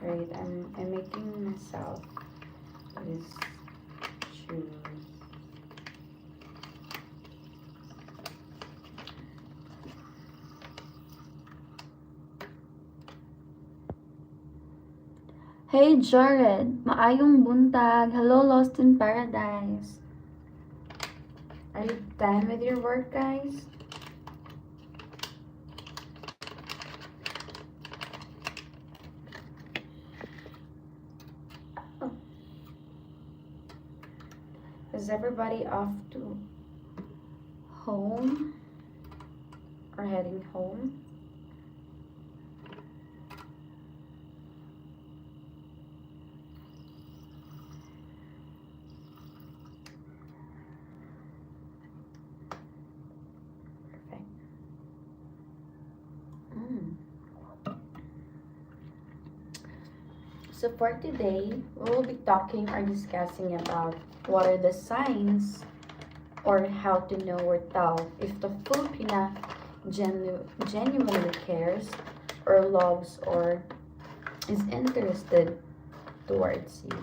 Right, I'm making myself this shoes. Hey Jared, maayong buntag. Hello Lost in Paradise. Are you done with your work, guys? Oh. Is everybody off to home or heading home? Perfect. Mm. So for today, we will be talking or discussing about what are the signs or how to know or tell if the Filipina genuinely cares or loves or is interested towards you.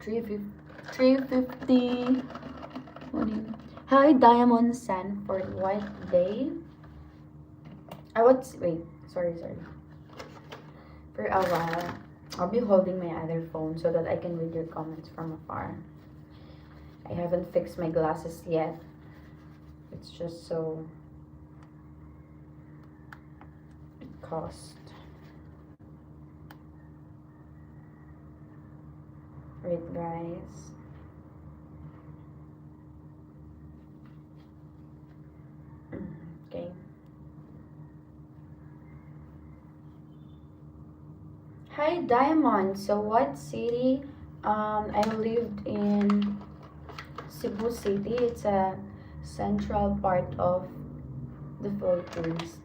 Three 350. Hi Diamond San for what day? I would wait. Sorry. For a while, I'll be holding my other phone so that I can read your comments from afar. I haven't fixed my glasses yet. It's just so it cost. Right, guys. Okay. Hi, Diamond. So, what city? I lived in Cebu City. It's a central part of the Philippines.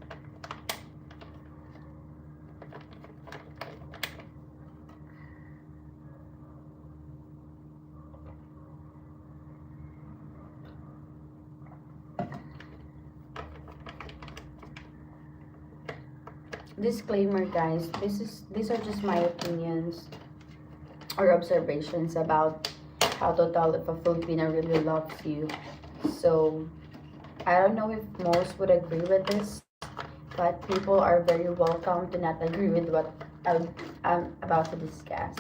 Disclaimer, guys. These are just my opinions or observations about how to tell if a Filipino really loves you. So, I don't know if most would agree with this, but people are very welcome to not agree with what I'm about to discuss.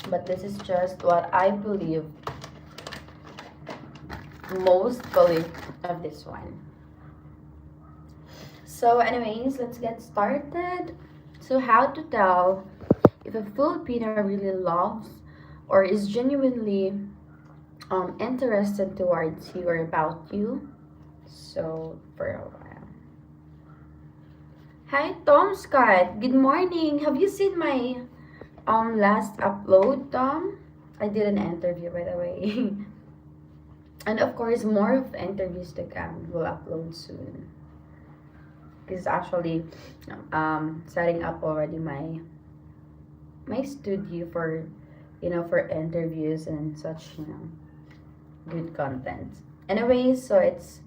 But this is just what I believe, most believe of this one. So, anyways, let's get started. So, how to tell if a Filipino really loves or is genuinely interested towards you or about you. So, for a while. Hi, Tom Scott. Good morning. Have you seen my last upload, Tom? I did an interview, by the way. And of course, more of interviews to come. Will upload soon. Because actually, setting up already my studio for for interviews and such good content. Anyways, so it's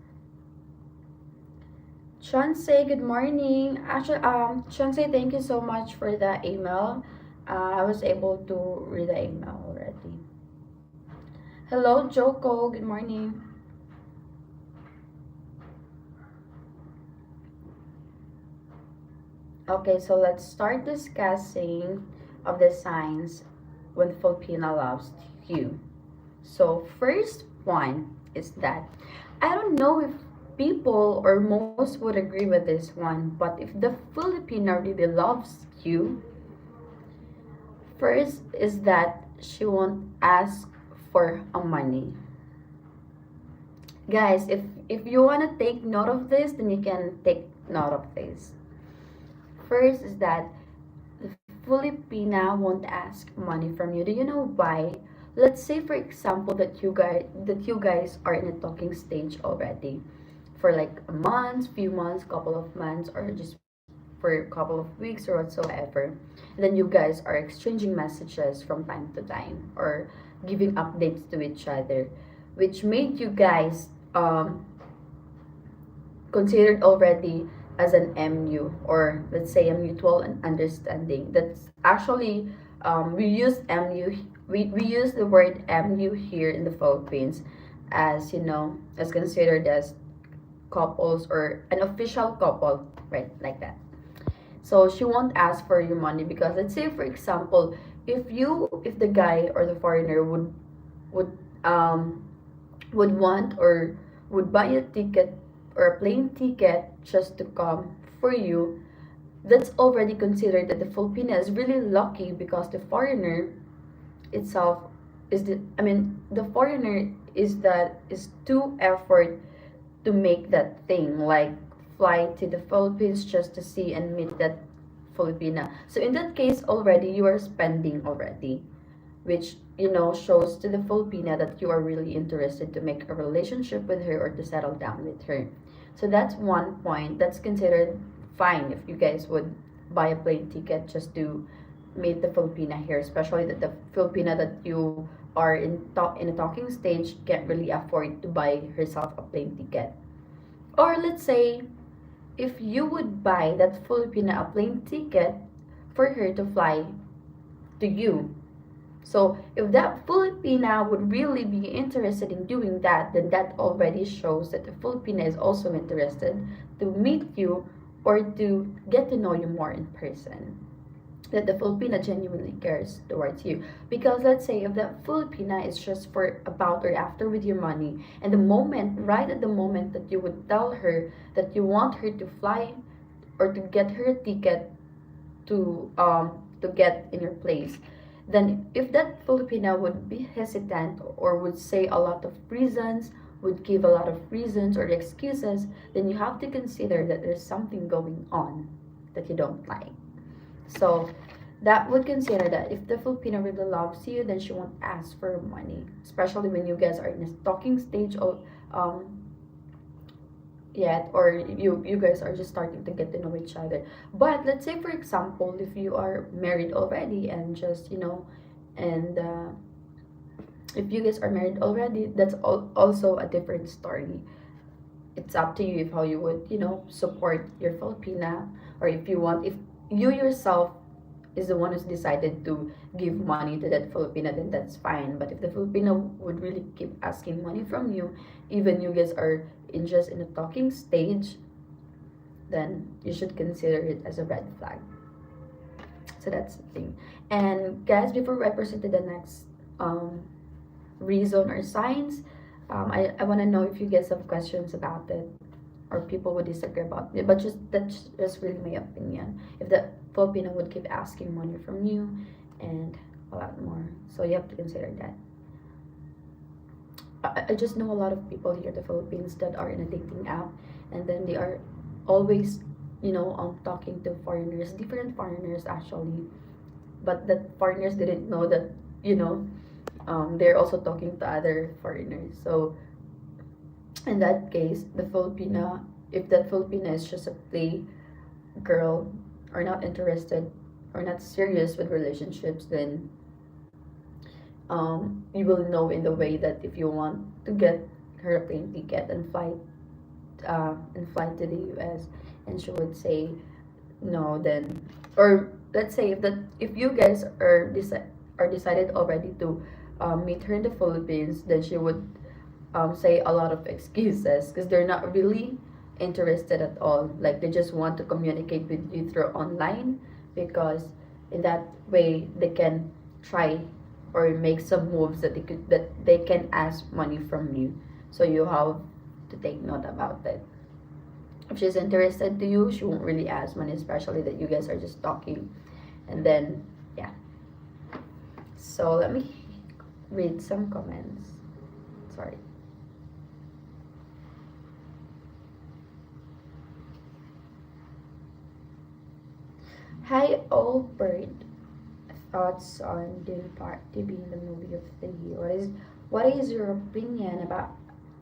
Chansey, good morning. Actually, Chansey, thank you so much for the email. I was able to read the email already. Hello, Joko. Good morning. Okay, so let's start discussing of the signs when Filipina loves you. So first one is that I don't know if people or most would agree with this one, but if the Filipino really loves you, first is that she won't ask for a money. Guys, if you want to take note of this, then you can take note of this. First is that the Filipina won't ask money from you. Do you know why? let's say for example that you guys are in a talking stage already for like a month, few months, couple of months, or just for a couple of weeks or whatsoever. And then you guys are exchanging messages from time to time or giving updates to each other, which made you guys considered already as an MU, or let's say a mutual understanding. That's actually we use MU, we use the word MU here in the Philippines as as considered as couples or an official couple, right? Like that. So she won't ask for your money because let's say for example, if the guy or the foreigner would um would want or would buy a ticket or a plane ticket just to come for you, that's already considered that the Filipina is really lucky because the foreigner itself the foreigner is too effort to make that thing, like fly to the Philippines just to see and meet that Filipina. So in that case already you are spending already, which shows to the Filipina that you are really interested to make a relationship with her or to settle down with her. So that's one point that's considered fine if you guys would buy a plane ticket just to meet the Filipina here, especially that the Filipina that you are in a talking stage can't really afford to buy herself a plane ticket. Or let's say if you would buy that Filipina a plane ticket for her to fly to you. So if that Filipina would really be interested in doing that, then that already shows that the Filipina is also interested to meet you or to get to know you more in person. That the Filipina genuinely cares towards you. Because let's say if the Filipina is just for about or after with your money, and the moment, right at the moment that you would tell her that you want her to fly or to get her a ticket to get in your place, then if that Filipina would be hesitant or would say a lot of reasons, would give a lot of reasons or excuses, then you have to consider that there's something going on that you don't like. So that would consider that if the Filipino really loves you, then she won't ask for money, especially when you guys are in a talking stage of yet, or you guys are just starting to get to know each other. But let's say for example if you are married already and just and if you guys are married already, that's also a different story. It's up to you if how you would support your Filipina, or if you want, if you yourself is the one who's decided to give money to that Filipina, then that's fine. But if the Filipino would really keep asking money from you, even you guys are in a talking stage, then you should consider it as a red flag. So that's the thing. And guys, before I proceed to the next reason or signs, I want to know if you guys have questions about it or people would disagree about it. But that's just really my opinion. If the Filipino would keep asking money from you and a lot more, so you have to consider that. I just know a lot of people here in the Philippines that are in a dating app, and then they are always talking to foreigners, different foreigners actually, but that foreigners didn't know that they're also talking to other foreigners. So in that case, the Filipina, if that Filipina is just a play girl or not interested or not serious with relationships, then you will know in the way that if you want to get her a plane ticket and fly to the US, and she would say no, then, or let's say if you guys are decided already to meet her in the Philippines, then she would say a lot of excuses because they're not really interested at all. Like they just want to communicate with you through online because in that way they can try or make some moves that they can ask money from you. So you have to take note about that. If she's interested to you, she won't really ask money, especially that you guys are just talking. And then yeah. So let me read some comments. Sorry. Hi, Albert. thoughts on Din Party being the movie of the year? What is your opinion about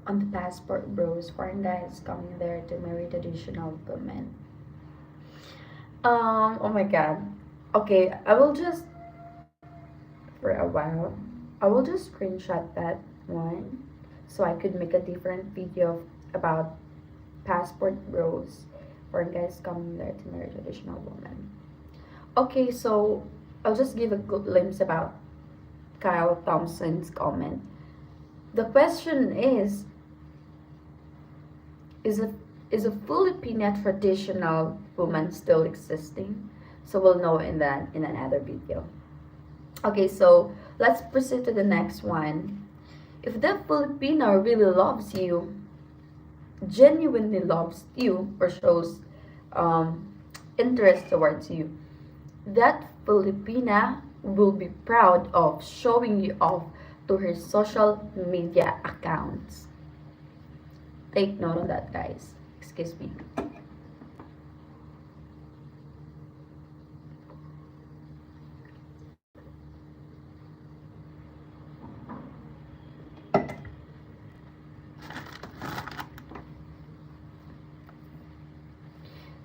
on the passport bros, foreign guys coming there to marry traditional women? Oh my god. Okay, I will just for a while. I will just screenshot that one so I could make a different video about passport bros, foreign guys coming there to marry traditional women. Okay, so I'll just give a glimpse about Kyle Thompson's comment. The question is a is a Filipina traditional woman still existing? So we'll know in that in another video. Okay, so let's proceed to the next one. If the Filipino really loves you, genuinely loves you, or shows um, interest towards you, that Filipina will be proud of showing you off to her social media accounts. Take note of that, guys. Excuse me.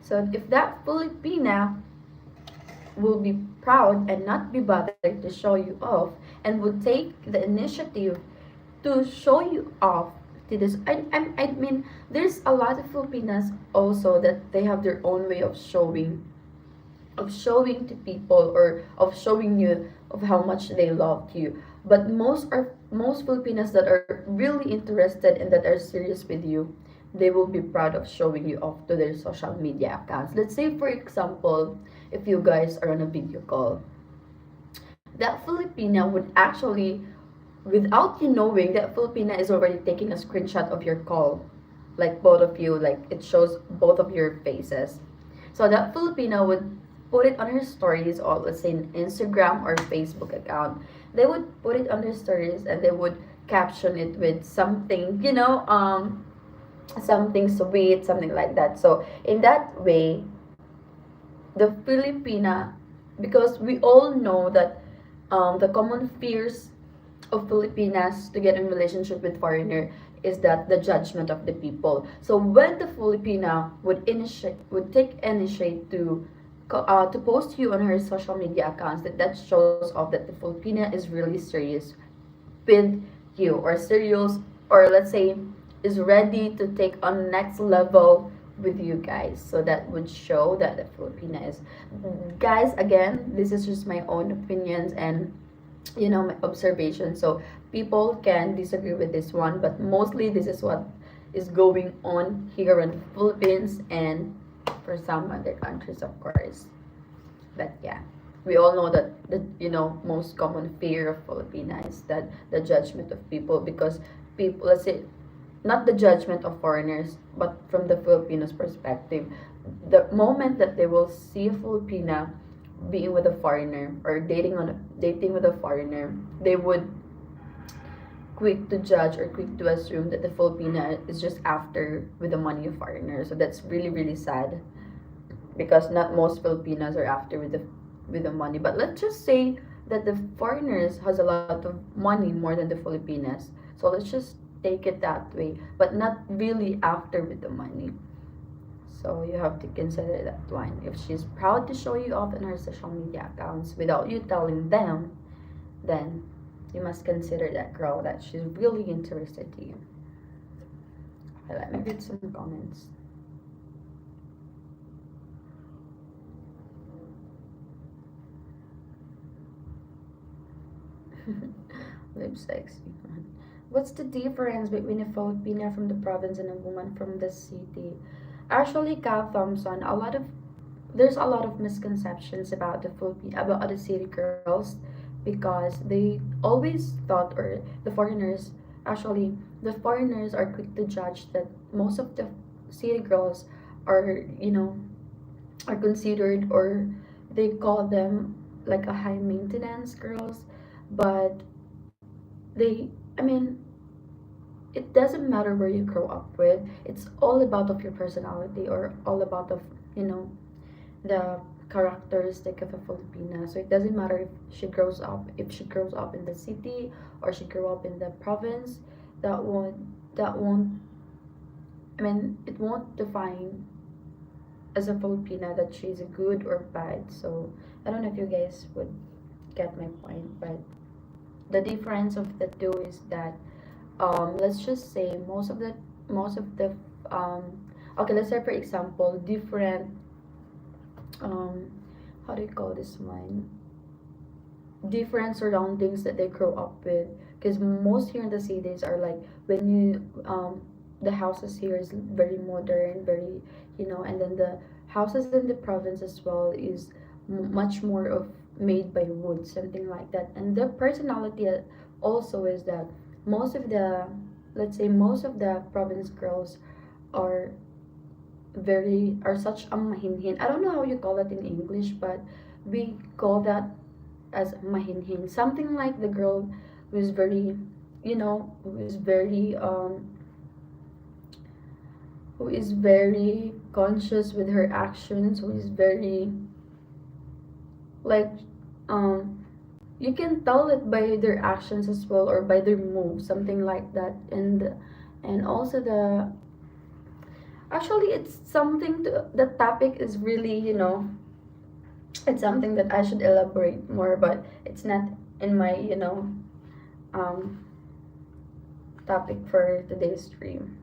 So if that Filipina will be proud and not be bothered to show you off and would take the initiative to show you off to this, I mean, there's a lot of Filipinas also that they have their own way of showing to people or of showing you of how much they loved you. But most Filipinas that are really interested and that are serious with you, they will be proud of showing you off to their social media accounts. Let's say for example, if you guys are on a video call, that Filipina would actually, without you knowing, that Filipina is already taking a screenshot of your call, like both of you, like it shows both of your faces. So that Filipina would put it on her stories, or let's say an Instagram or Facebook account. They would put it on their stories and they would caption it with something, something sweet, something like that. So in that way, the Filipina, because we all know that the common fears of Filipinas to get in relationship with foreigner is that the judgment of the people. So when the Filipina would take initiate to post you on her social media accounts, that shows off that the Filipina is really serious with you, or serious, or let's say is ready to take on next level with you guys. So that would show that the Filipina is, guys, again, this is just my own opinions and my observation. So people can disagree with this one, but mostly this is what is going on here in the Philippines and for some other countries, of course. But yeah, we all know that the most common fear of Filipina is that the judgment of people, because people, let's say, not the judgment of foreigners, but from the Filipinos perspective, the moment that they will see a Filipina being with a foreigner or dating with a foreigner, they would quick to judge or quick to assume that the Filipina is just after with the money of foreigners. So that's really really sad, because not most Filipinas are after with the money. But let's just say that the foreigners has a lot of money more than the Filipinas. So let's just take it that way, but not really after with the money. So you have to consider that one. If she's proud to show you off in her social media accounts without you telling them, then you must consider that girl that she's really interested to you. Okay, let me read some comments. Lip sexy. What's the difference between a Filipina from the province and a woman from the city? Actually, Cal Thompson, there's a lot of misconceptions about about the city girls, because they always thought, or the foreigners are quick to judge that most of the city girls are are considered, or they call them like a high maintenance girls. But they I mean, it doesn't matter where you grow up with. It's all about of your personality, or all about of you know the characteristic of a Filipina. So it doesn't matter if she grows up in the city or she grew up in the province. That won't I mean it won't define as a Filipina that she's good or bad. So I don't know if you guys would get my point, but the difference of the two is that let's just say most of the um okay, let's say for example different um how do you call this one, different surroundings that they grow up with, because most here in the cities are like when the houses here is very modern, very, and then the houses in the province as well is much more of made by wood, something like that. And the personality also is that most of the let's say most of the province girls are are such a mahinhin. I don't know how you call that in English, but we call that as mahinhin. Something like the girl who is very, who is very conscious with her actions, who is very like you can tell it by their actions as well or by their moves, something like that. And also the actually it's something to the topic is really, it's something that I should elaborate more, but it's not in my, um topic for today's stream.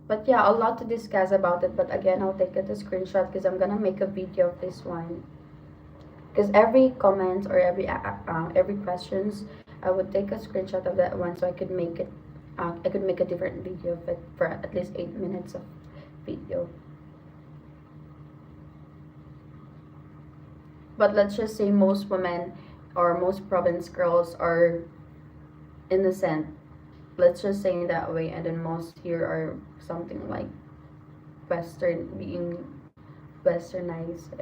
But yeah, a lot to discuss about it. But again, I'll take it a screenshot because I'm gonna make a video of this one. Because every comment or every questions, I would take a screenshot of that one so I could make it. I could make a different video of it for at least 8 minutes of video. But let's just say most women or most province girls are innocent. Let's just say that way, and then most here are something like being westernized.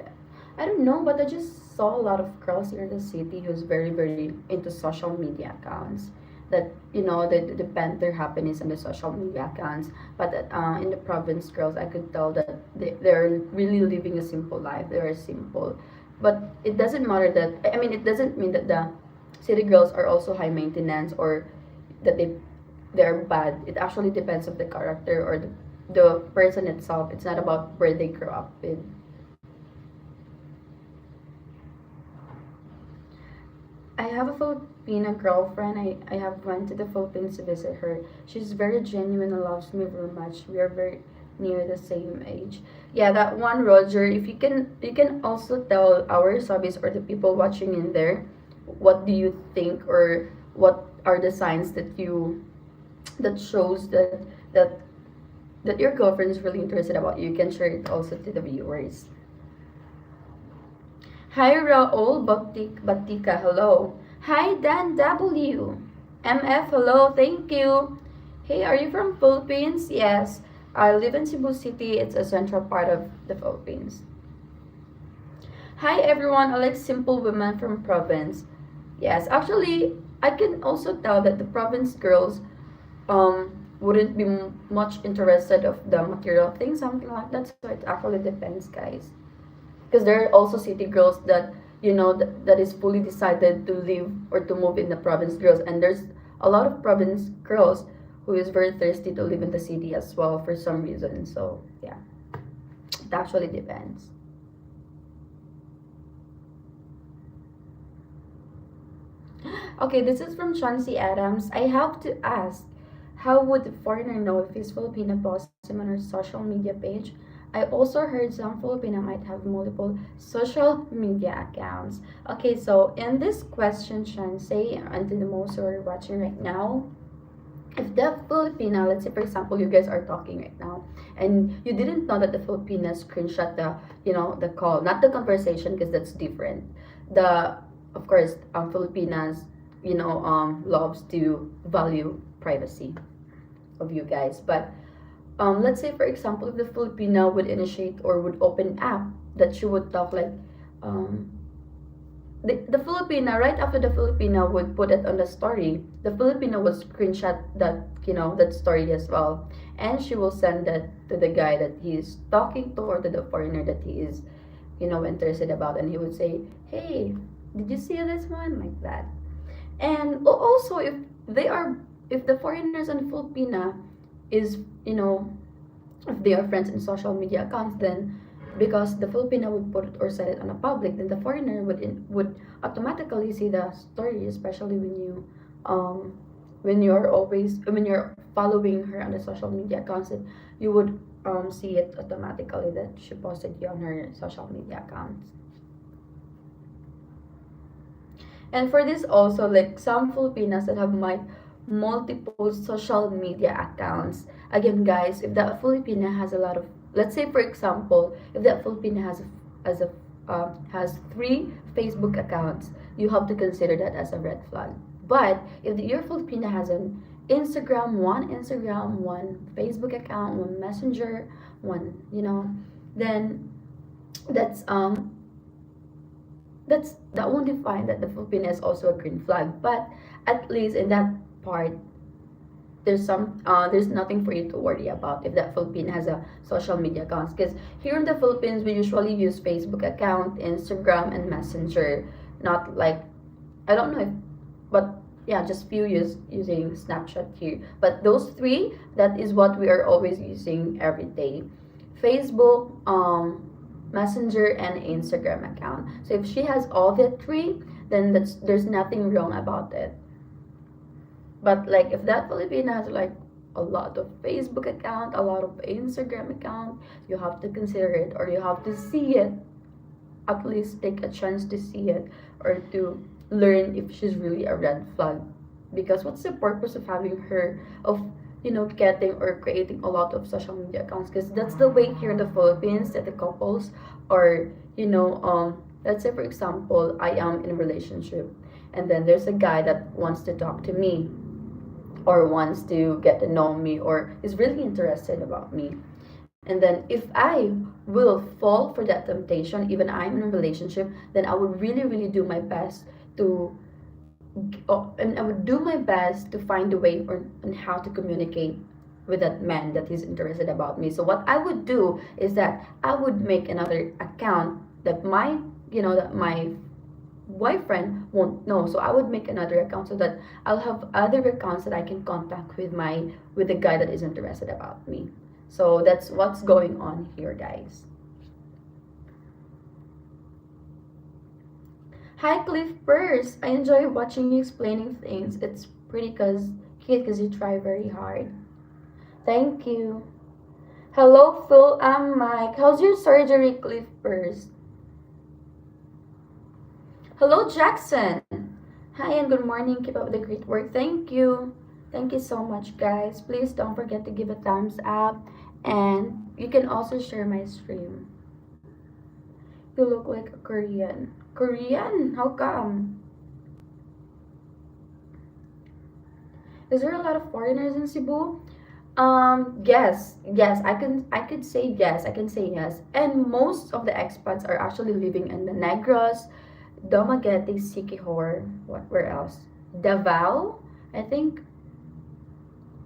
I don't know, but I just saw a lot of girls here in the city who's very, very into social media accounts. That they depend their happiness on the social media accounts. But in the province girls, I could tell that they're really living a simple life. They're simple, but it doesn't matter that. I mean, it doesn't mean that the city girls are also high maintenance or that they're bad. It actually depends on the character or the person itself. It's not about where they grew up with. I have a Filipina girlfriend. I have went to the Philippines to visit her. She's very genuine and loves me very much. We are very near the same age. Yeah, that one, Roger. If you can also tell our subbies or the people watching in there, what do you think or what are the signs that shows that that your girlfriend is really interested about you? You can share it also to the viewers. Hi Raul Batika, hello. Hi Dan W. MF, hello, thank you. Hey, are you from Philippines? Yes. I live in Cebu City. It's a central part of the Philippines. Hi everyone, I like simple women from province. Yes, actually, I can also tell that the province girls wouldn't be much interested of the material things, something like that. So it actually depends, guys. Because there are also city girls that that is fully decided to live or to move in the province girls, and there's a lot of province girls who is very thirsty to live in the city as well for some reason. So yeah, it actually depends. Okay, this is from Chauncey Adams. I have to ask, how would the foreigner know if he's Filipino posts him on her social media page? I also heard some Filipino might have multiple social media accounts. Okay, so in this question, Chauncey, and to the most who are watching right now, if the Filipina, let's say for example, you guys are talking right now, and you didn't know that the Filipina screenshot the call, not the conversation, because that's different. The Of course, Filipinas, loves to value privacy of you guys, but let's say for example, if the Filipina would initiate or would open app that she would talk like um, the Filipina, right after the Filipina would put it on the story, the Filipina would screenshot that story as well, and she will send that to the guy that he is talking to or to the foreigner that he is interested about, and he would say, hey, did you see this one, like that. And also, if the foreigners in Filipina is, if they are friends in social media accounts, then because the Filipino would put it or set it on a public, then the foreigner would automatically see the story, especially um when you're following her on the social media accounts, you would see it automatically that she posted you on her social media accounts. And for this also, like some Filipinas that have multiple social media accounts. Again, guys, if that Filipina has a lot of, let's say for example, if that Filipina has 3 Facebook accounts, you have to consider that as a red flag. But if your Filipina has one Instagram, one Facebook account, one Messenger, one, then that's that won't define that the Filipino is also a green flag. But at least in that part, there's nothing for you to worry about if that Filipino has a social media accounts, because here in the Philippines we usually use Facebook account, Instagram, and Messenger. Not like, I don't know if, but yeah, just few using Snapchat here. But those 3, that is what we are always using every day: Facebook, Messenger, and Instagram account. So if she has all the 3, then there's nothing wrong about it. But like if that Filipina has like a lot of Facebook account, a lot of Instagram account, you have to consider it, or you have to see it, at least take a chance to see it, or to learn if she's really a red flag. Because what's the purpose of having her, of getting or creating a lot of social media accounts? Because that's the way here in the Philippines that the couples, or let's say for example, I am in a relationship, and then there's a guy that wants to talk to me, or wants to get to know me, or is really interested about me. And then if I will fall for that temptation, even I'm in a relationship, then I would really, really do my best to, and I would do my best to find a way or on how to communicate with that man that is interested about me. So what I would do is that I would make another account that my boyfriend won't know. So I would make another account so that I'll have other accounts that I can contact with the guy that is interested about me. So that's what's going on here, guys. Hi, Cliff Purse. I enjoy watching you explaining things. It's pretty cute because you try very hard. Thank you. Hello, Phil. I'm Mike. How's your surgery, Cliff Purse? Hello, Jackson. Hi and good morning. Keep up the great work. Thank you. Thank you so much, guys. Please don't forget to give a thumbs up, and you can also share my stream. You look like a Korean. Korean? How come? Is there a lot of foreigners in Cebu? Yes, I could say yes. I can say yes. And most of the expats are actually living in the Negros, Dumaguete, Siquijor, where else? Davao, I think.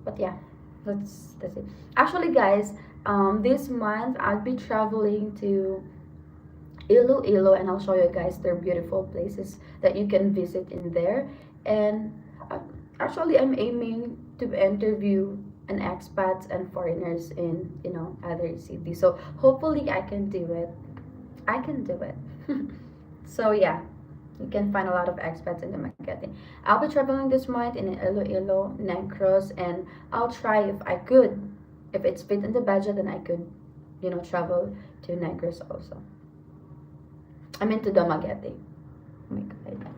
But yeah, that's it. Actually, guys, this month I'll be traveling to Iloilo, and I'll show you guys their beautiful places that you can visit in there. And uh, actually, I'm aiming to interview an expats and foreigners in other cities. So hopefully, I can do it. I can do it. So yeah, you can find a lot of expats in the marketing. I'll be traveling this month in Iloilo, Negros, and I'll try if I could, if it's fit in the budget, then I could, travel to Negros also. I'm into Dumaguete. Oh my god.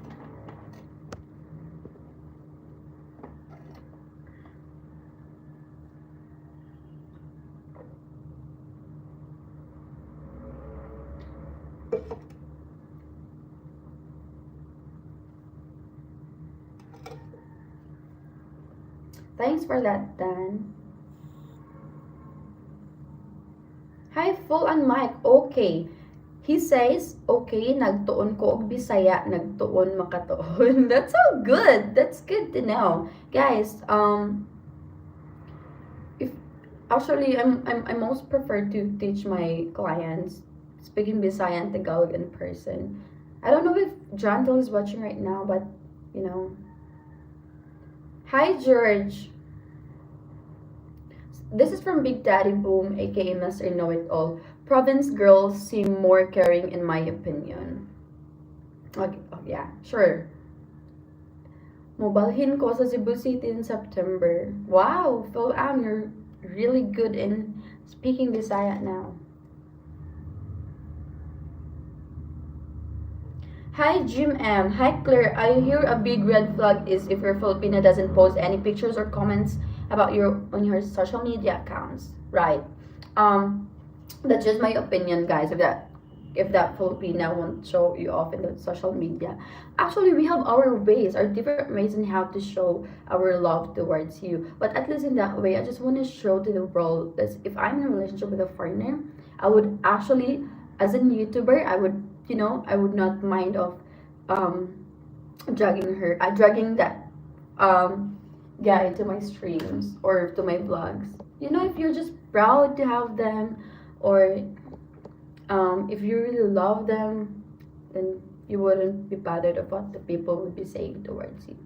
Thanks for that, Dan. Hi, full on mic. Okay. He says, okay, nagtuon ko og Bisaya, nagtuon makatuon. That's so good. That's good to know. Guys, if actually I most prefer to teach my clients speaking Bisaya and Tagalog in person. I don't know if Jantel is watching right now, but you know. Hi George. This is from Big Daddy Boom, aka Mr. Know It All. Province girls seem more caring in my opinion. Okay, oh, yeah, sure. Mobalhin ko sa Cebu City in September. Wow, Phil Am, you're really good in speaking Bisaya now. Hi Jim M. Hi Claire. I hear a big red flag is if your Filipina doesn't post any pictures or comments about your on your social media accounts. Right. Um that's just my opinion, guys. If that Filipina won't show you off in the social media. Actually, we have our ways, our different ways in how to show our love towards you. But at least in that way, I just want to show to the world that if I'm in a relationship with a foreigner, I would actually, as a YouTuber, I would not mind of um dragging that guy into my streams or to my vlogs. If you're just proud to have them, or if you really love them, then you wouldn't be bothered of what the people would be saying towards you.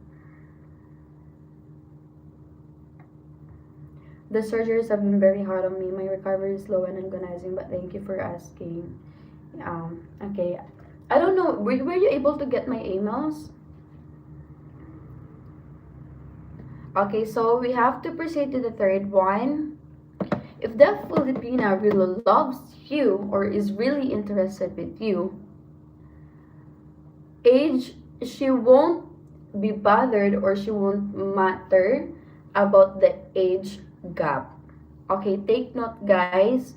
The surgeries have been very hard on me. My recovery is slow and agonizing, but thank you for asking. Okay. I don't know. Were you able to get my emails? Okay, so we have to proceed to the third one. If the Filipina really loves you or is really interested with you, age, she won't be bothered or she won't matter about the age gap. Okay, take note, guys.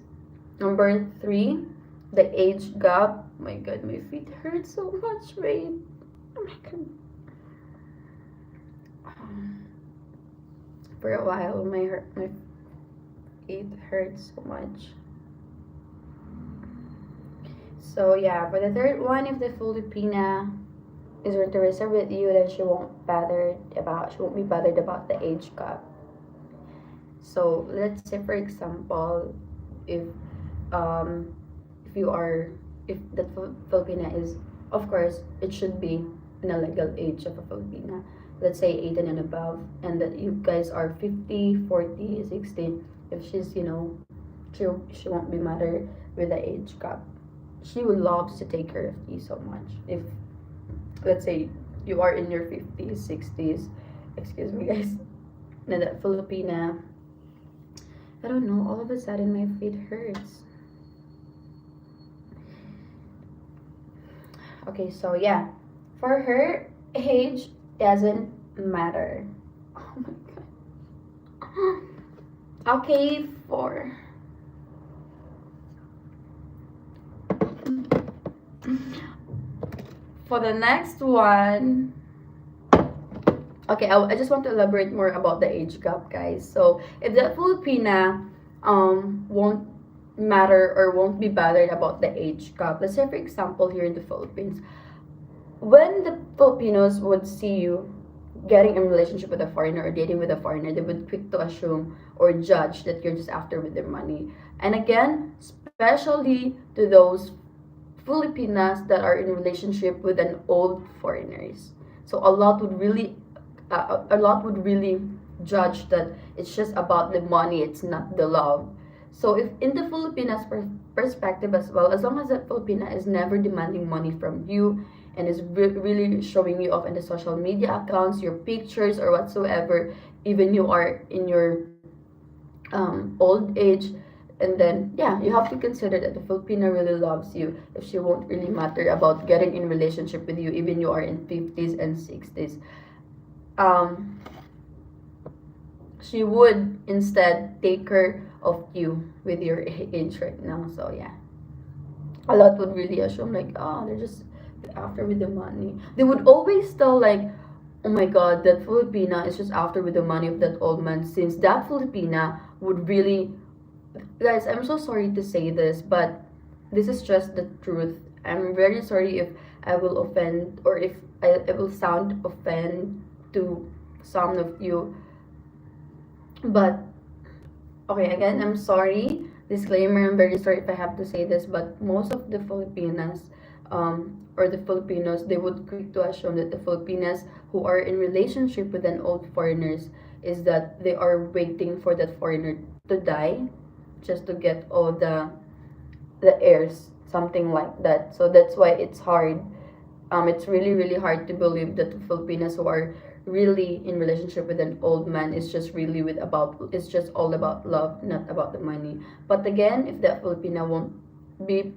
Number 3, the age gap. Oh my god, my feet hurt so much. Wait. Oh my god. For a while, my feet hurt so much. So yeah, for the third one, if the Filipina is interested with you, then she won't be bothered about the age gap. So let's say, for example, if um if you are if the Filipina is, of course, it should be in a legal age of a Filipina. Let's say 18 and above, and that you guys are 50, 40, 60. If she's, she won't be matter with the age gap. She would love to take care of you so much. If, let's say, you are in your 50s, 60s, excuse me, guys, na that Filipina, I don't know, all of a sudden my feet hurts. Okay, so yeah, for her, age doesn't matter. Oh my god. Okay, for the next one. Okay, I just want to elaborate more about the age gap, guys. So if the Filipina won't matter or won't be bothered about the age gap, let's say for example here in the Philippines, when the Filipinos would see you getting in relationship with a foreigner or dating with a foreigner, they would quick to assume or judge that you're just after with their money. And again, especially to those Filipinas that are in relationship with an old foreigners. So a lot would really judge that it's just about the money, it's not the love. So if in the Filipinas perspective as well, as long as that Filipina is never demanding money from you and is really showing you off in the social media accounts, your pictures or whatsoever, even you are in your old age, and then yeah, you have to consider that the Filipina really loves you if she won't really matter about getting in relationship with you, even you are in 50s and 60s. She would instead take care of you with your age right now. So yeah, a lot would really assume like, oh, they're just after with the money. They would always tell like, oh my god, that Filipina is just after with the money of that old man, since that Filipina would really, guys, I'm so sorry to say this, but this is just the truth. I'm very sorry if I will offend, or if I will sound offend to some of you, but okay, again, I'm sorry Disclaimer, I'm very sorry if I have to say this, but most of the Filipinas, or the Filipinos, they would quick to assume that the Filipinas who are in relationship with an old foreigners is that they are waiting for that foreigner to die just to get all the heirs, something like that. So that's why it's hard. It's really hard to believe that the Filipinas who are really in relationship with an old man is just really with about it's just all about love, not about the money. But again, if that Filipina won't be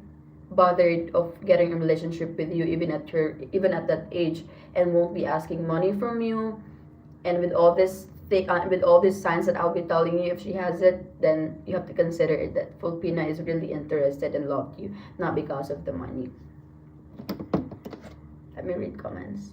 bothered of getting a relationship with you even at that age, and won't be asking money from you, and with all this with all these signs that I'll be telling you, if she has it, then you have to consider it that Filipina is really interested and loved you, not because of the money. Let me read comments.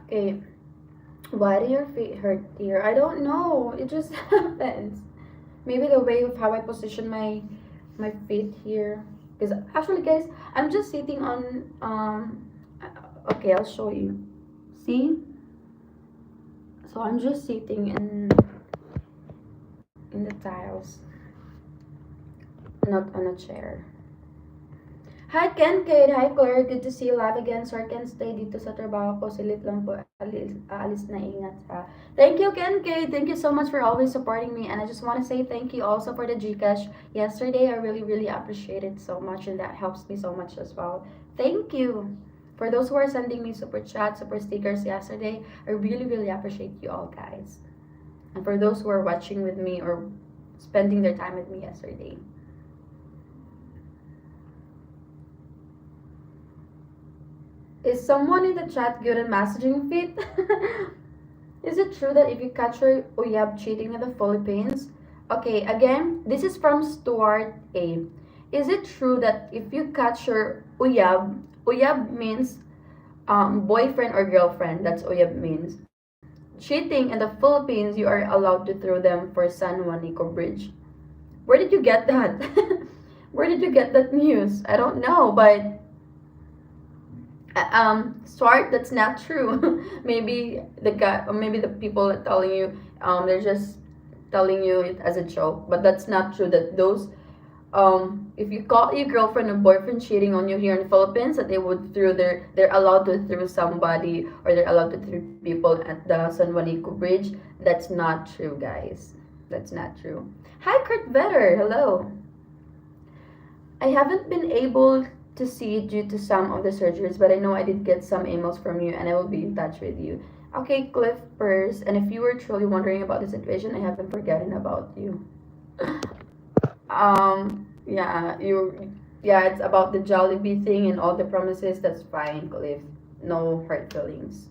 Okay, why do your feet hurt, dear? I don't know. It just happens. Maybe the way of how I position my feet here. Because actually, guys, I'm just sitting on Okay, I'll show you. See? So I'm just sitting in the tiles, not on a chair. Hi, Ken Kate. Hi, Claire. Good to see you live again. Sorry, can't stay dito sa trabaho ko. Silit lang po. Aalis na, ingat ha. Thank you, Ken Kate. Thank you so much for always supporting me. And I just want to say thank you also for the Gcash yesterday. I really appreciate it so much. And that helps me so much as well. Thank you. For those who are sending me super chats, super stickers yesterday, I really appreciate you all, guys. And for those who are watching with me or spending their time with me yesterday. Is someone in the chat good at messaging feet? Is it true that if you catch your uyab cheating in the Philippines? Okay, again, this is from Stuart A. Is it true that if you catch your uyab means boyfriend or girlfriend, that's uyab means. Cheating in the Philippines, you are allowed to throw them for San Juanico Bridge. Where did you get that? Where did you get that news? I don't know, but Swart, that's not true. Maybe the guy, or maybe the people are telling you, they're just telling you it as a joke, but that's not true. That those, if you caught your girlfriend or boyfriend cheating on you here in the Philippines, that they would throw they're allowed to throw somebody, or they're allowed to throw people at the San Juanico Bridge. That's not true, guys. That's not true. Hi, Kurt Vetter. Hello. I haven't been able to see due to some of the surgeries, but I know I did get some emails from you, and I will be in touch with you. Okay, Cliff Purse, and if you were truly wondering about the situation, I haven't forgotten about you. Yeah, yeah, it's about the Jollibee thing and all the promises. That's fine, Cliff. No hurt feelings.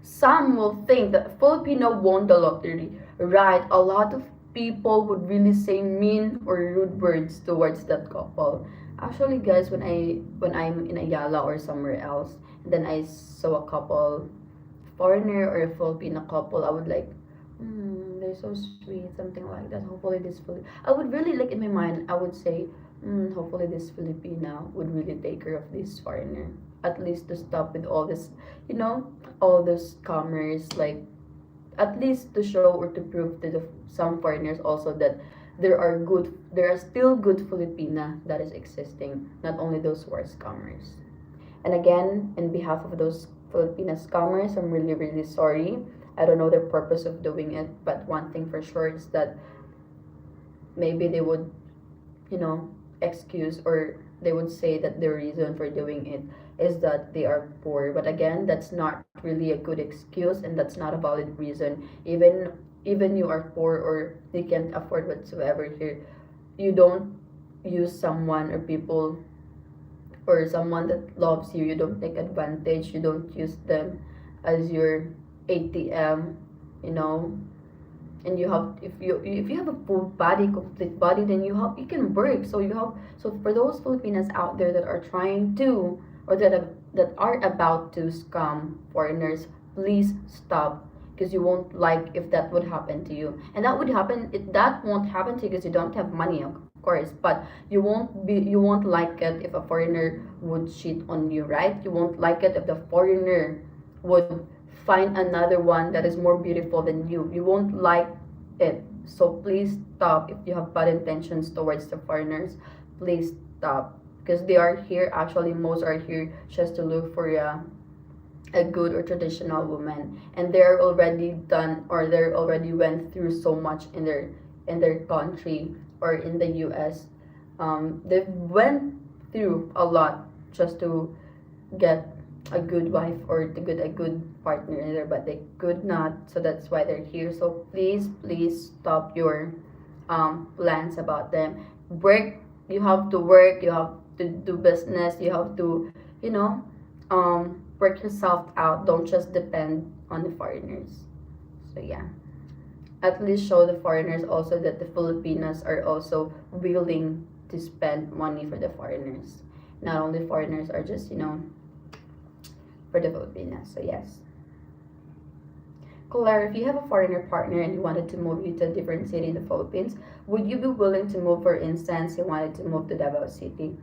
Some will think that Filipino won the lottery. Right, a lot of people would really say mean or rude words towards that couple. Actually, guys, when I'm in Ayala or somewhere else, and then I saw a couple, foreigner or a Filipino couple, I would like, they're so sweet, something like that. Hopefully this I would really like in my mind, I would say, hopefully this Filipina would really take care of this foreigner. At least to stop with all this, all those commerce, like at least to show or to prove to some foreigners also that there are still good Filipina that is existing, not only those who are scammers. And again, in behalf of those Filipina scammers, I'm really sorry. I don't know the purpose of doing it, but one thing for sure is that maybe they would, excuse, or they would say that the reason for doing it is that they are poor. But again, that's not really a good excuse, and that's not a valid reason. Even you are poor or you can't afford whatsoever here, you don't use someone or people or someone that loves you. You don't take advantage. You don't use them as your ATM, you know. And you have, if you have a full body, complete body, then you can work. So for those Filipinas out there that are trying to, or that are about to scam foreigners, please stop. because you won't like if that would happen to you. And that won't happen to you because you don't have money, of course, but you won't like it if a foreigner would cheat on you, right? You won't like it if the foreigner would find another one that is more beautiful than you won't like it. So please stop. If you have bad intentions towards the foreigners, please stop, because they are here, actually most are here just to look for a good or traditional woman, and they're already done, or they're already went through so much in their country or in the US. They've went through a lot just to get a good wife or to get a good partner in there, but they could not, so that's why they're here. So please stop your plans about them. Work, you have to work, you have to do business, you have to, you know, work yourself out. Don't just depend on the foreigners. So yeah, at least show the foreigners also that the Filipinas are also willing to spend money for the foreigners. Not only foreigners are just, for the Filipinas. So yes. Claire, if you have a foreigner partner and he wanted to move you to a different city in the Philippines, would you be willing to move? For instance, he wanted to move to Davao City.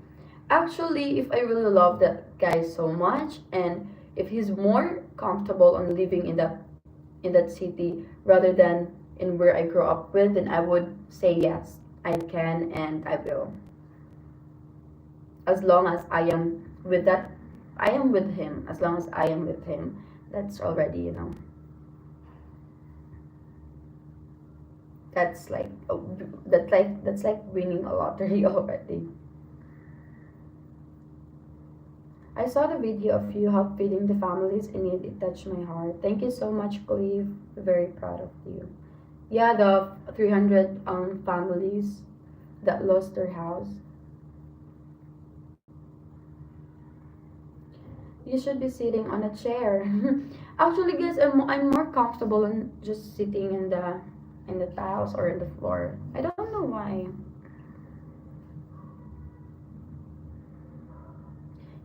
Actually, if I really love that guy so much, and if he's more comfortable on living in that city rather than in where I grew up with, then I would say yes, I can and I will. As long as I am with him. As long as I am with him, that's already, that's like that's like winning a lottery already. I saw the video of you help feeding the families in need. It touched my heart. Thank you so much, Cleve. Very proud of you. Yeah, the 300 families that lost their house. You should be sitting on a chair. Actually, guys, I'm more comfortable in just sitting in the tiles or in the floor. I don't know why.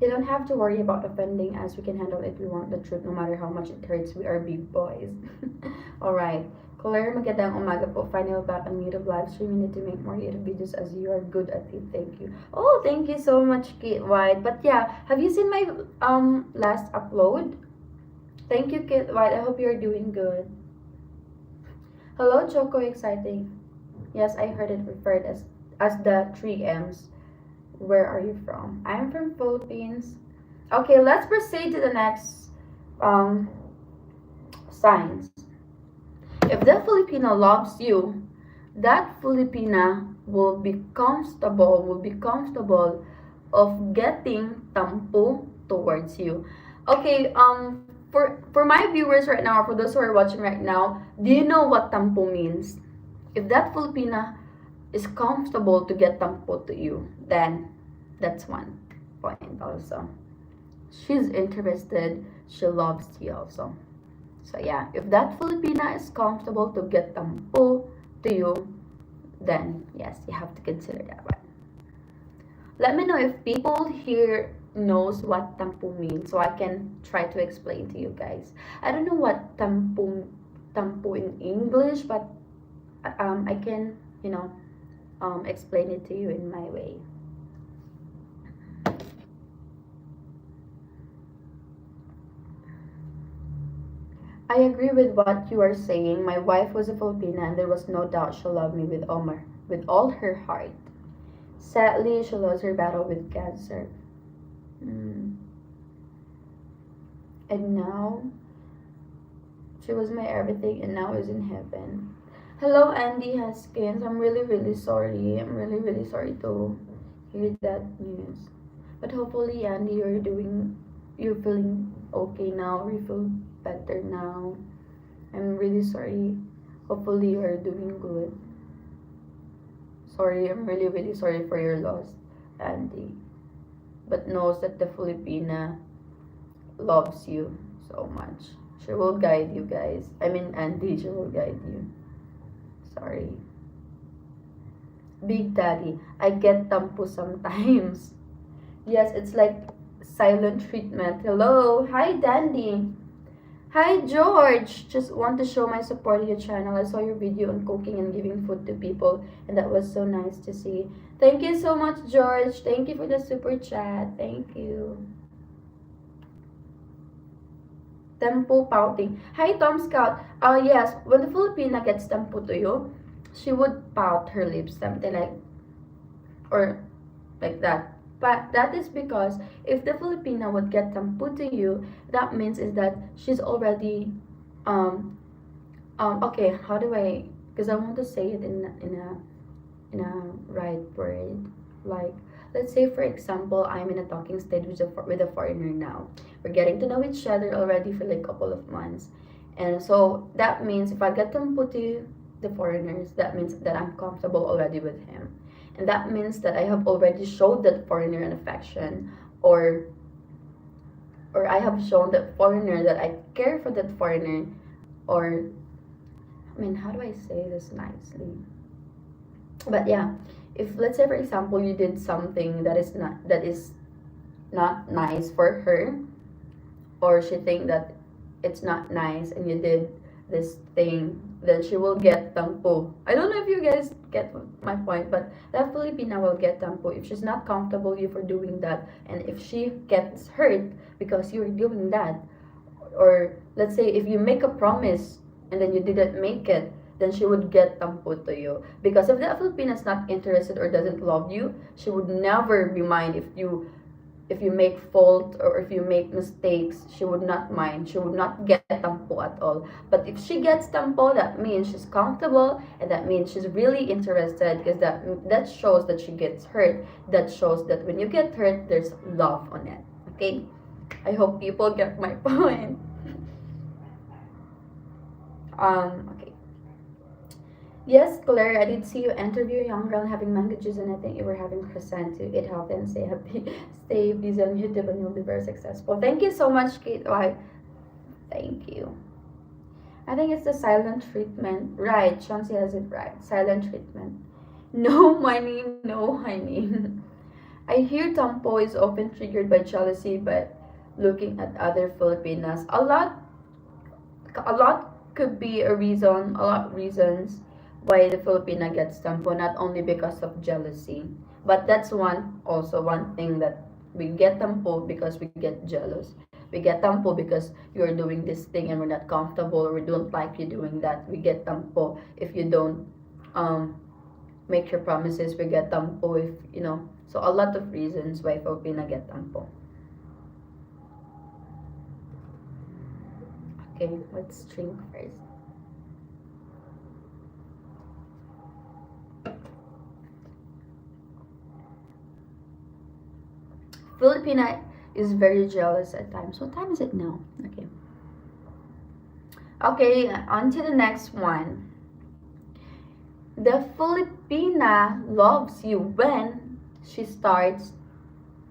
You don't have to worry about offending us. We can handle it. We want the truth no matter how much it hurts. We are big boys. Alright. Claire, magandang umaga po. Final back on YouTube live stream. You need to make more YouTube videos as you are good at it. Thank you. Oh, thank you so much, Kate White. But yeah, have you seen my last upload? Thank you, Kate White. I hope you're doing good. Hello, Choco. Exciting. Yes, I heard it referred as the 3 M's. Where are you from? I'm from Philippines. Okay, let's proceed to the next signs. If the Filipino loves you, that Filipina will be comfortable of getting tampo towards you. Okay, for my viewers right now, for those who are watching right now, do you know what tampo means? If that Filipina is comfortable to get tampo to you, then that's one point also. She's interested, she loves you also. So yeah, if that Filipina is comfortable to get tampo to you, then yes, you have to consider that one. Let me know if people here knows what tampo means, so I can try to explain to you guys. I don't know what tampo in English, but I can explain it to you in my way. I agree with what you are saying. My wife was a Filipina, and there was no doubt she loved me with all her heart. Sadly, she lost her battle with cancer. And now, she was my everything, and now is in heaven. Hello, Andy Haskins. I'm really sorry. I'm really sorry to hear that news. But hopefully, Andy, you're feeling okay now. You feel better now. I'm really sorry. Hopefully, you are doing good. Sorry, I'm really sorry for your loss, Andy. But knows that the Filipina loves you so much. She will guide you guys. I mean, Andy, she will guide you. Sorry. Big Daddy, I get tampo sometimes. Yes, it's like silent treatment. Hello. Hi, Dandy. Hi George! Just want to show my support to your channel. I saw your video on cooking and giving food to people, and that was so nice to see. Thank you so much, George. Thank you for the super chat. Thank you. Tempo pouting. Hi Tom Scout. Yes, when the Filipina gets tempo to you, she would pout her lips, something like, or like that. But that is because if the Filipina would get tempo to you, that means is that she's already um okay, how do I, because I want to say it in a right word. Like, let's say for example, I'm in a talking stage with a foreigner now. We're getting to know each other already for like a couple of months, and so that means if I get to put to the foreigners, that means that I'm comfortable already with him, and that means that I have already showed that foreigner an affection, or I have shown that foreigner that I care for that foreigner, or I mean, how do I say this nicely? But yeah, if let's say for example you did something that is not nice for her, or she think that it's not nice and you did this thing, then she will get tampo. I don't know if you guys get my point, but that Filipina will get tampo if she's not comfortable you for doing that, and if she gets hurt because you're doing that, or let's say if you make a promise and then you didn't make it, then she would get tampo to you. Because if the Filipina is not interested or doesn't love you, she would never be mind if you make fault or if you make mistakes. She would not mind. She would not get tampo at all. But if she gets tampo, that means she's comfortable, and that means she's really interested, because that shows that she gets hurt. That shows that when you get hurt, there's love on it. Okay? I hope people get my point. Okay. Yes, Claire, I did see you interview a young girl having mango juice, and I think you were having croissant to eat healthy and stay happy. Stay busy on YouTube and you'll be very successful. Thank you so much, Kate. Why? Thank you. I think it's the silent treatment. Right, Chauncey has it right. Silent treatment. No money, no honey. I hear Tampo is often triggered by jealousy, but looking at other Filipinas, a lot could be a lot of reasons why the Filipina gets tampo, not only because of jealousy, but that's one thing, that we get tampo because we get jealous. We get tampo because you're doing this thing and we're not comfortable, or we don't like you doing that. We get tampo if you don't um make your promises. We get tampo if so a lot of reasons why Filipina get tampo. Okay, let's drink first. Filipina is very jealous at times. What time is it now? Okay. Okay, on to the next one. The Filipina loves you when she starts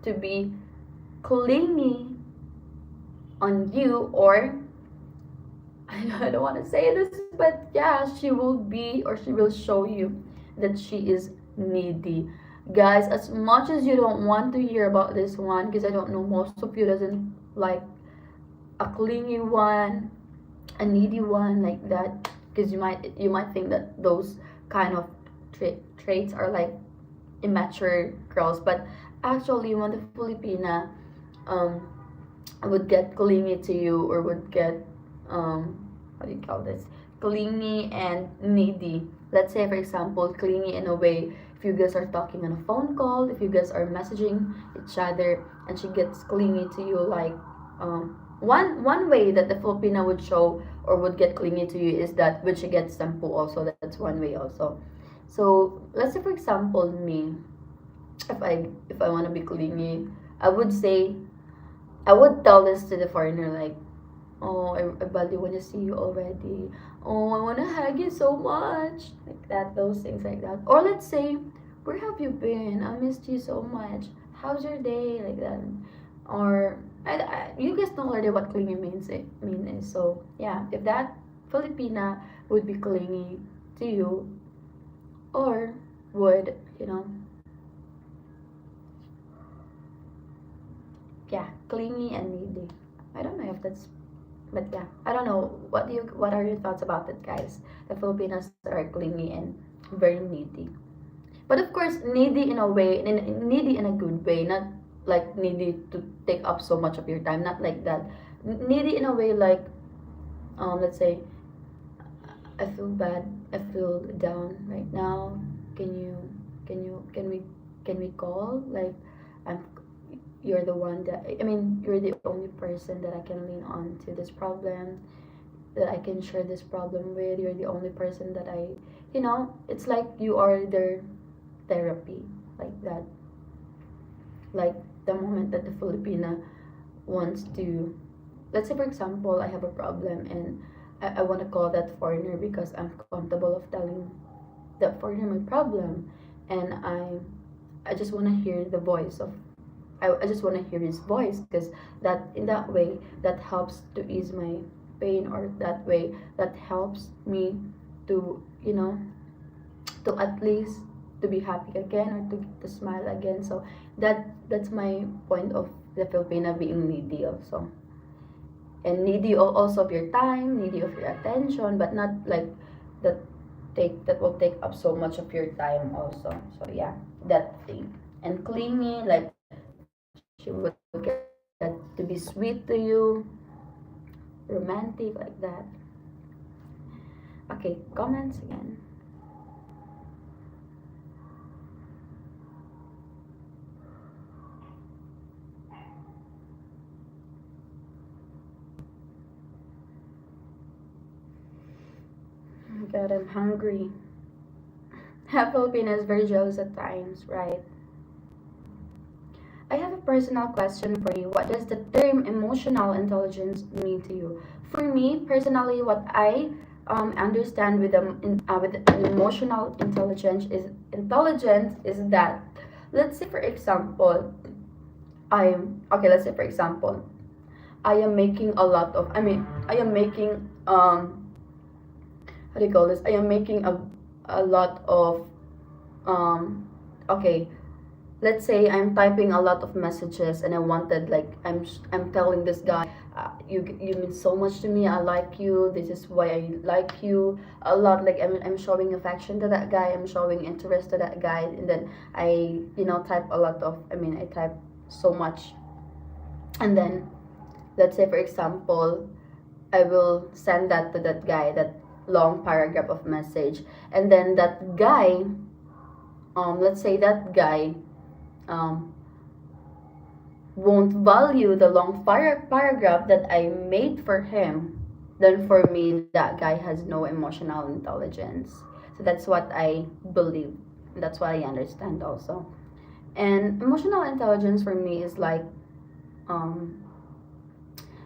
to be clingy on you, or I don't want to say this, but yeah, she will be, or she will show you that she is needy. Guys, as much as you don't want to hear about this one, because I don't know, most of you doesn't like a clingy one, a needy one like that, because you might think that those kind of traits are like immature girls, but actually when the Filipina um would get clingy to you, or would get what do you call this, clingy and needy. Let's say for example, clingy in a way, if you guys are talking on a phone call, if you guys are messaging each other, and she gets clingy to you, like one way that the Filipina would show or would get clingy to you is that when she gets shampoo also. That's one way also. So let's say for example me, if I want to be clingy, I would say, I would tell this to the foreigner, like, oh, I badly want to see you already. Oh, I want to hug you so much. Like that, those things like that. Or let's say, where have you been? I missed you so much. How's your day? Like that. Or, you guys know already what clingy mean is. So, yeah, if that Filipina would be clingy to you, or would, yeah, clingy and needy. I don't know if that's But yeah, I don't know. What are your thoughts about it, guys? The Filipinos are clingy and very needy. But of course, needy in a way, needy in a good way, not like needy to take up so much of your time, not like that. Needy in a way like, let's say, I feel bad, I feel down right now. Can you, can we call? Like, I'm, you're the one that, I mean, you're the only person that I can lean on to this problem, that I can share this problem with. You're the only person that it's like you are their therapy, like that. Like the moment that the Filipina wants to, let's say for example, I have a problem and I want to call that foreigner because I'm comfortable of telling that foreigner my problem, and I just want to hear the voice of, I just want to hear his voice, because that in that way that helps to ease my pain, or that way that helps me to to at least to be happy again, or to smile again. So that's my point of the Filipina being needy also, and needy also of your time, needy of your attention, but not like that that will take up so much of your time also. So yeah, that thing. And clingy, like she would get to be sweet to you, romantic, like that. Okay, comments again. Oh my god, I'm hungry. Filipino is very jealous at times, right? I have a personal question for you. What does the term emotional intelligence mean to you? For me, personally, what I understand with emotional intelligence is that, let's say for example, let's say for example, I am making a lot of, I am making, how do you call this? I am making a lot of, um, okay, let's say I'm typing a lot of messages and I wanted, like, I'm telling this guy, you mean so much to me. I like you. This is why I like you a lot. Like, I'm showing affection to that guy. I'm showing interest to that guy, and then I type a lot of. I type so much, and then let's say for example, I will send that to that guy, that long paragraph of message, and then that guy, let's say that guy, um, won't value the long paragraph that I made for him, then for me, that guy has no emotional intelligence. So that's what I believe. That's what I understand also. And emotional intelligence for me is like, um,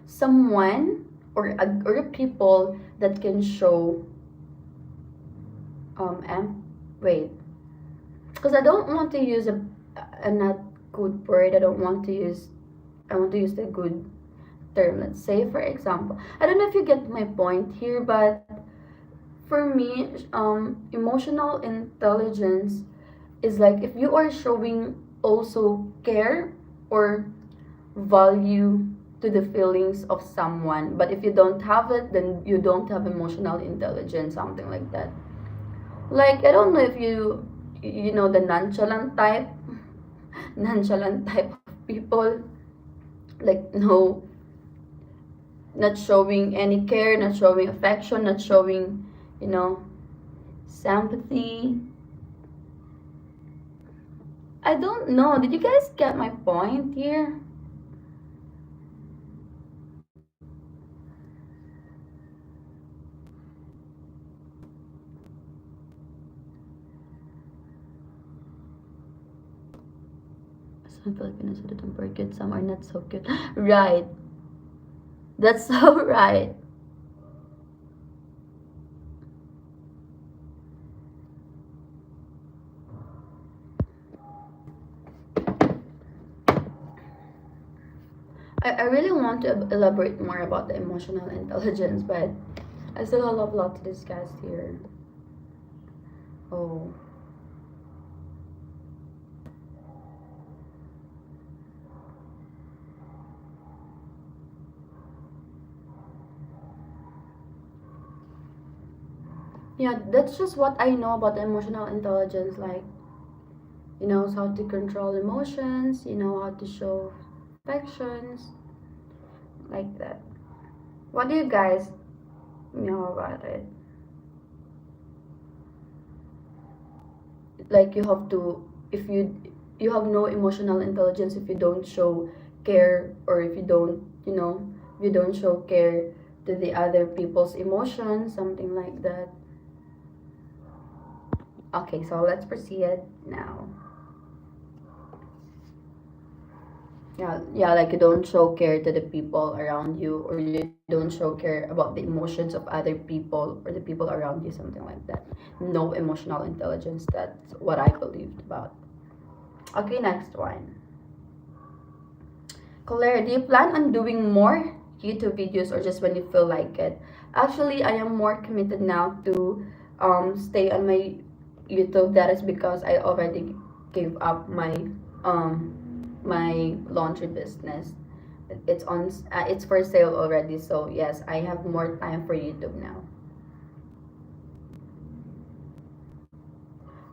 someone, or a people that can show, wait, because I don't want to use a not good word. I want to use the good term. Let's say for example, I don't know if you get my point here, but for me, emotional intelligence is like if you are showing also care or value to the feelings of someone, but if you don't have it, then you don't have emotional intelligence, something like that. Like, I don't know if you know the nonchalant type, nonchalant type of people, like, no, not showing any care, not showing affection, not showing, you know, sympathy. I don't know. Did you guys get my point here? Some Filipinos are temper good, some are not so good. Right. That's so right. I really want to elaborate more about the emotional intelligence, but I still have a lot to discuss here. Oh. Yeah, that's just what I know about emotional intelligence. Like, he knows how to control emotions, you know how to show affections, like that. What do you guys know about it? Like, you have to, if you have no emotional intelligence if you don't show care, or if you don't, if you don't show care to the other people's emotions, something like that. Okay, so let's proceed now. Yeah, like you don't show care to the people around you, or you don't show care about the emotions of other people or the people around you, something like that. No emotional intelligence. That's what I believed about. Okay, next one. Claire, do you plan on doing more YouTube videos or just when you feel like it? Actually, I am more committed now to stay on my YouTube. That is because I already gave up um my laundry business. It's for sale already. So yes, I have more time for YouTube now.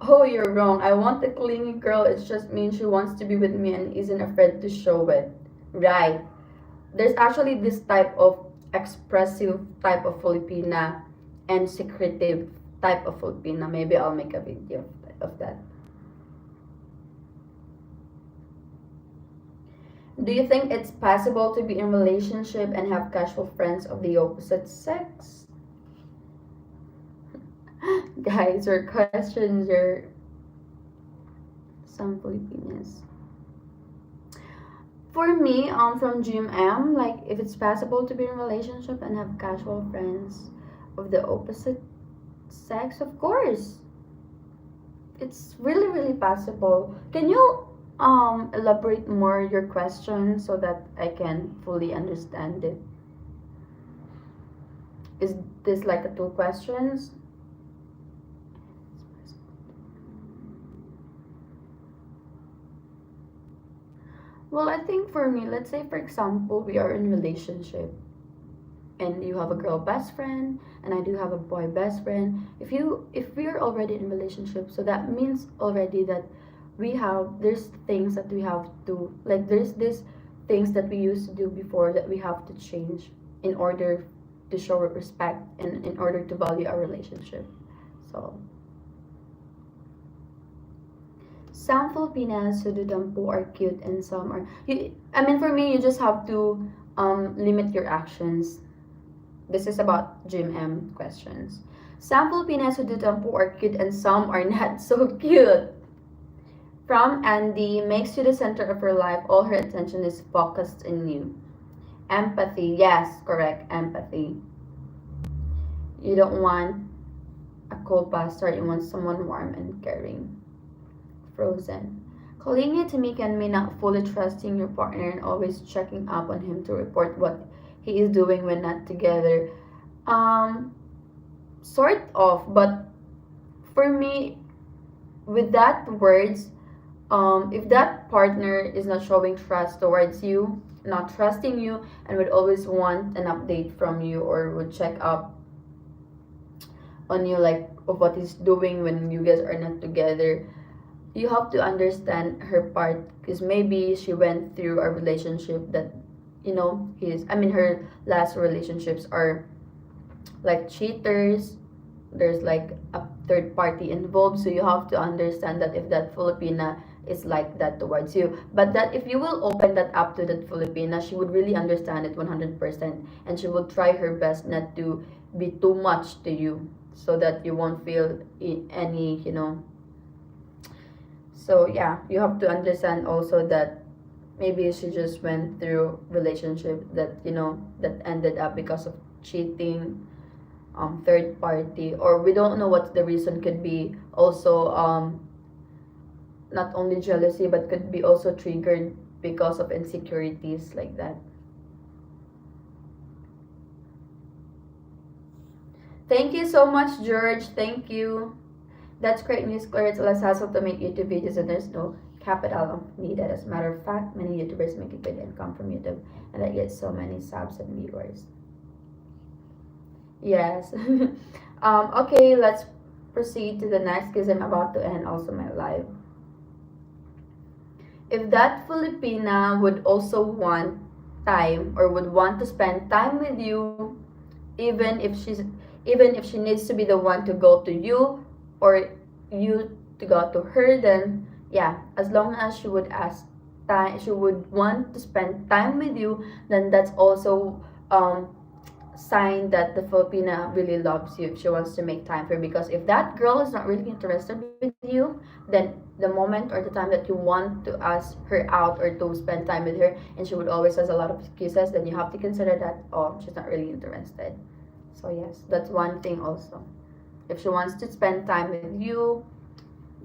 Oh, you're wrong. I want a clingy girl. It just means she wants to be with me and isn't afraid to show it. Right. There's actually this type of expressive type of Filipina and secretive type of Filipina. Maybe I'll make a video of that. Do you think it's possible to be in relationship and have casual friends of the opposite sex? Guys, your questions are some Filipinas. For me, from GMM, like if it's possible to be in a relationship and have casual friends of the opposite sex, of course. It's really, really possible. Can you elaborate more your question so that I can fully understand it? Is this like a two questions? Well, I think for me, let's say for example, we are in relationship and you have a girl best friend and I do have a boy best friend. If we are already in relationship, so that means already that there's things that we have to, like there's this things that we used to do before that we have to change in order to show respect and in order to value our relationship. So some Filipinas who do tampo are cute and some are I mean for me you just have to limit your actions. This is about Jim M questions. Some Filipinas who do tampo are cute and some are not so cute. From Andy, makes you the center of her life. All her attention is focused in you. Empathy, yes, correct, empathy. You don't want a cold bastard, you want someone warm and caring. Frozen. Clingy to me can mean not fully trusting your partner and always checking up on him to report what he is doing when not together. Sort of, but for me, with that words, if that partner is not showing trust towards you, not trusting you, and would always want an update from you or would check up on you, like of what he's doing when you guys are not together, you have to understand her part because maybe she went through a relationship that her last relationships are like cheaters. There's like a third party involved, so you have to understand that if that Filipina is like that towards you, but that if you will open that up to that Filipina, she would really understand it 100%, and she will try her best not to be too much to you so that you won't feel any, so yeah, you have to understand also that maybe she just went through relationship that that ended up because of cheating, third party, or we don't know what the reason could be. Also, not only jealousy, but could be also triggered because of insecurities like that. Thank you so much, George. Thank you. That's great news, Claire. It's less hassle to make YouTube videos and there's no capital needed. As a matter of fact, many YouTubers make a good income from YouTube and they get so many subs and viewers. Yes. Okay, let's proceed to the next because I'm about to end also my live. If that Filipina would also want time or would want to spend time with you, even if she's even if she needs to be the one to go to you or you to go to her, then yeah, as long as she would ask time, she would want to spend time with you, then that's also sign that the Filipina really loves you if she wants to make time for you. Because if that girl is not really interested with you, then the moment or the time that you want to ask her out or to spend time with her and she would always has a lot of excuses, then you have to consider that, oh, she's not really interested. So yes, that's one thing also. If she wants to spend time with you,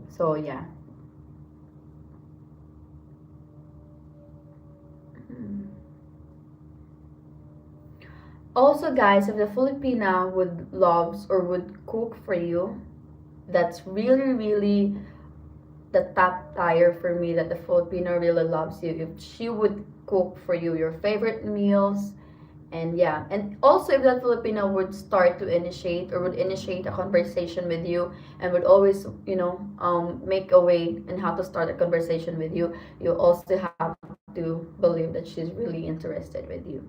so yeah. Mm. Also, guys, if the Filipina would loves or would cook for you, that's really, really the top tier for me that the Filipino really loves you. If she would cook for you your favorite meals, and yeah, and also if that Filipino would start to initiate or would initiate a conversation with you and would always, make a way and how to start a conversation with you, you also have to believe that she's really interested with you.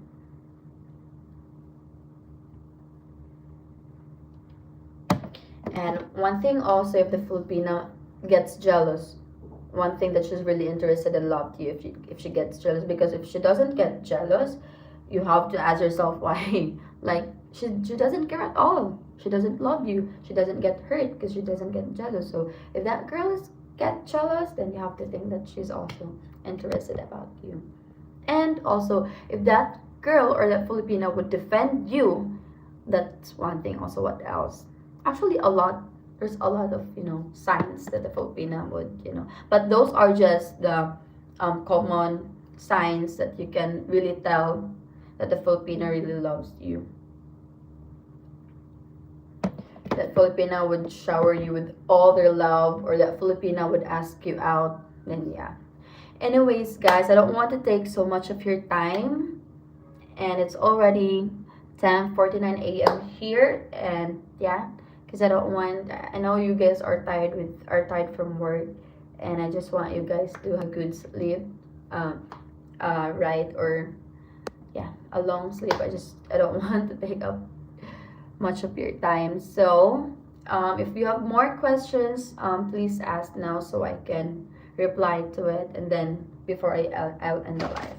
And one thing also, if the Filipina gets jealous, one thing that she's really interested and loved you if she gets jealous, because if she doesn't get jealous, you have to ask yourself why. Like she doesn't care at all. She doesn't love you. She doesn't get hurt because she doesn't get jealous. So if that girl is get jealous, then you have to think that she's also interested about you. And also, if that girl or that Filipina would defend you, that's one thing. Also, what else? Actually, a lot. There's a lot of signs that the Filipina would but those are just the common signs that you can really tell that the Filipina really loves you. That Filipina would shower you with all their love, or that Filipina would ask you out. Then yeah. Anyways, guys, I don't want to take so much of your time, and it's already 10:49 a.m. here, and yeah, because I know you guys are tired from work, and I just want you guys to have a good sleep, um, right, or yeah, a long sleep. I don't want to take up much of your time. So, if you have more questions, please ask now so I can reply to it, and then before I'll end the live.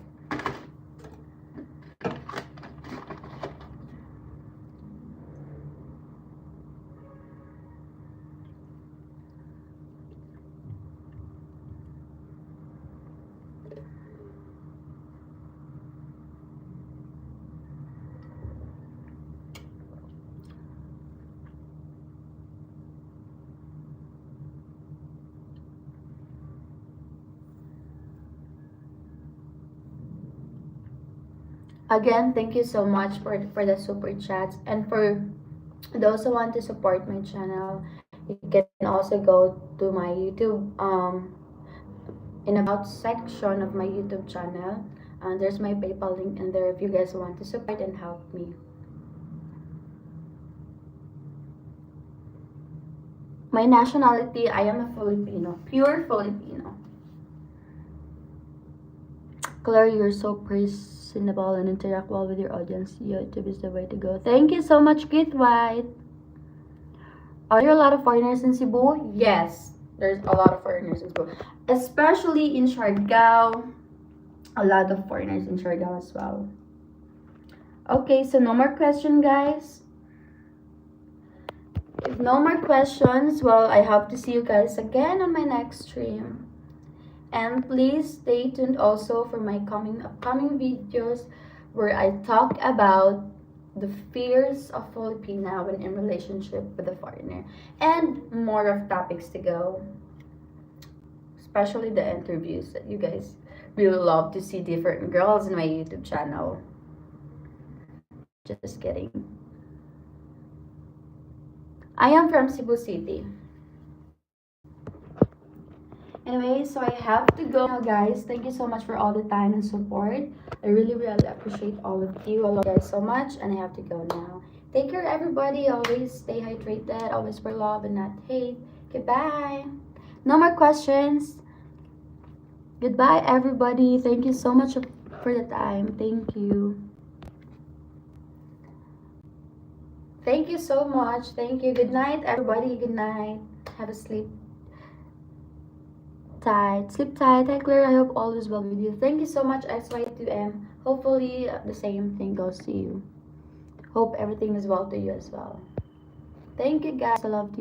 Again, thank you so much for the super chats, and for those who want to support my channel, you can also go to my YouTube in about section of my YouTube channel. There's my PayPal link in there if you guys want to support and help me. My nationality, I am a Filipino, pure Filipino. Claire, you're so personable and interact well with your audience. YouTube is the way to go. Thank you so much, Kit White. Are there a lot of foreigners in Cebu? Yes, there's a lot of foreigners in Cebu, especially in Siargao. A lot of foreigners in Siargao as well. Okay, so no more question, guys. If no more questions, well, I hope to see you guys again on my next stream. And please stay tuned also for my upcoming videos where I talk about the fears of Filipina when in relationship with a foreigner, and more of topics to go, especially the interviews that you guys really love to see different girls in my YouTube channel. Just kidding. I am from Cebu City. Anyway, so I have to go now, guys. Thank you so much for all the time and support. I really, really appreciate all of you. I love you guys so much, and I have to go now. Take care, everybody. Always stay hydrated. Always spread love and not hate. Goodbye. No more questions. Goodbye, everybody. Thank you so much for the time. Thank you. Thank you so much. Thank you. Good night, everybody. Good night. Have a sleep. Tight. Sleep tight. Hi, Claire. I hope all is well with you. Thank you so much, XY2M. Hopefully, the same thing goes to you. Hope everything is well to you as well. Thank you, guys. I love you.